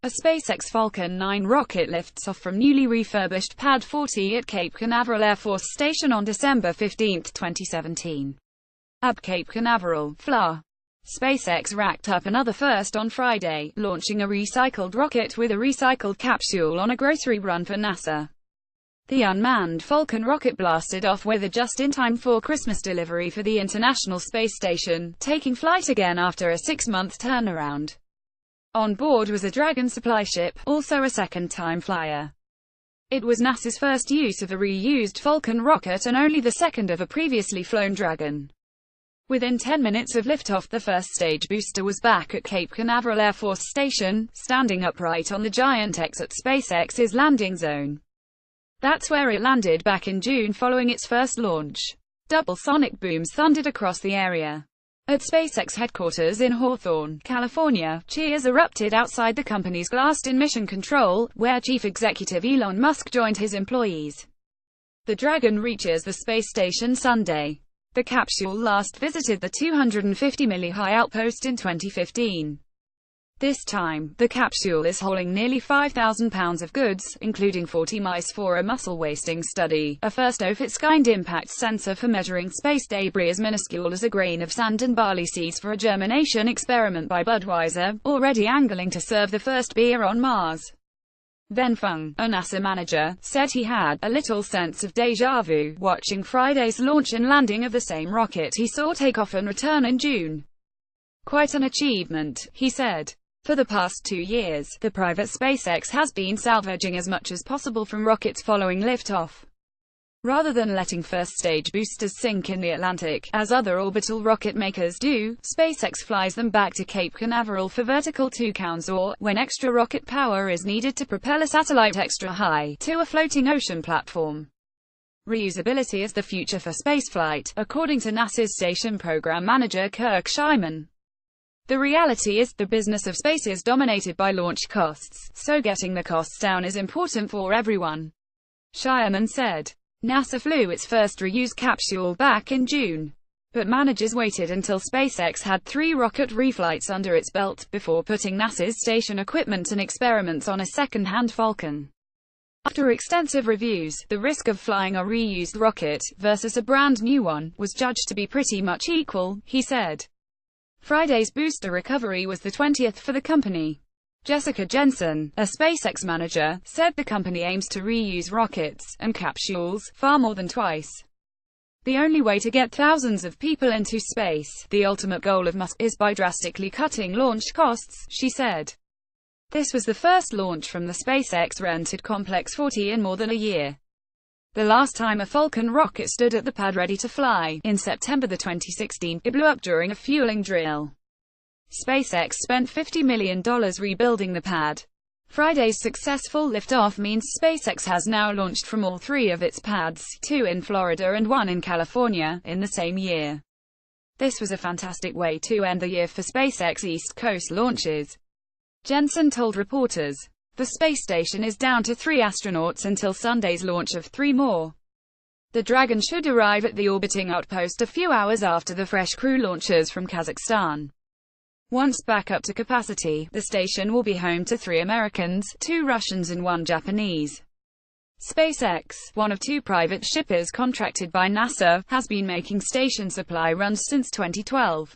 A SpaceX Falcon 9 rocket lifts off from newly refurbished Pad 40 at Cape Canaveral Air Force Station on December 15, 2017. At Cape Canaveral, FLA. SpaceX racked up another first on Friday, launching a recycled rocket with a recycled capsule on a grocery run for NASA. The unmanned Falcon rocket blasted off with a just-in-time for Christmas delivery for the International Space Station, taking flight again after a 6-month turnaround. On board was a Dragon supply ship, also a second-time flyer. It was NASA's first use of a reused Falcon rocket and only the second of a previously flown Dragon. Within 10 minutes of liftoff, the first stage booster was back at Cape Canaveral Air Force Station, standing upright on the giant X at SpaceX's landing zone. That's where it landed back in June following its first launch. Double sonic booms thundered across the area. At SpaceX headquarters in Hawthorne, California, cheers erupted outside the company's glassed-in mission control, where Chief Executive Elon Musk joined his employees. The Dragon reaches the space station Sunday. The capsule last visited the 250-mile high outpost in 2015. This time, the capsule is hauling nearly 5,000 pounds of goods, including 40 mice for a muscle-wasting study, a first-of-its-kind impact sensor for measuring space debris as minuscule as a grain of sand, and barley seeds for a germination experiment by Budweiser, already angling to serve the first beer on Mars. Ven Feng, a NASA manager, said he had a little sense of déjà vu watching Friday's launch and landing of the same rocket he saw take off and return in June. Quite an achievement, he said. For the past 2 years, the private SpaceX has been salvaging as much as possible from rockets following liftoff. Rather than letting first-stage boosters sink in the Atlantic, as other orbital rocket makers do, SpaceX flies them back to Cape Canaveral for vertical toucans or, when extra rocket power is needed to propel a satellite extra high, to a floating ocean platform. Reusability is the future for spaceflight, according to NASA's Station Program Manager Kirk Shyman. The reality is, the business of space is dominated by launch costs, so getting the costs down is important for everyone. Shyman said. NASA flew its first reused capsule back in June. But managers waited until SpaceX had 3 rocket reflights under its belt, before putting NASA's station equipment and experiments on a second-hand Falcon. After extensive reviews, the risk of flying a reused rocket, versus a brand new one, was judged to be pretty much equal, he said. Friday's booster recovery was the 20th for the company. Jessica Jensen, a SpaceX manager, said the company aims to reuse rockets and capsules far more than twice. The only way to get thousands of people into space, the ultimate goal of Musk, is by drastically cutting launch costs, she said. This was the first launch from the SpaceX rented Complex 40 in more than a year. The last time a Falcon rocket stood at the pad ready to fly, in September 2016, it blew up during a fueling drill. SpaceX spent $50 million rebuilding the pad. Friday's successful liftoff means SpaceX has now launched from all 3 of its pads, 2 in Florida and 1 in California, in the same year. This was a fantastic way to end the year for SpaceX East Coast launches. Jensen told reporters. The space station is down to 3 astronauts until Sunday's launch of 3 more. The Dragon should arrive at the orbiting outpost a few hours after the fresh crew launches from Kazakhstan. Once back up to capacity, the station will be home to 3 Americans, 2 Russians and 1 Japanese. SpaceX, one of 2 private shippers contracted by NASA, has been making station supply runs since 2012.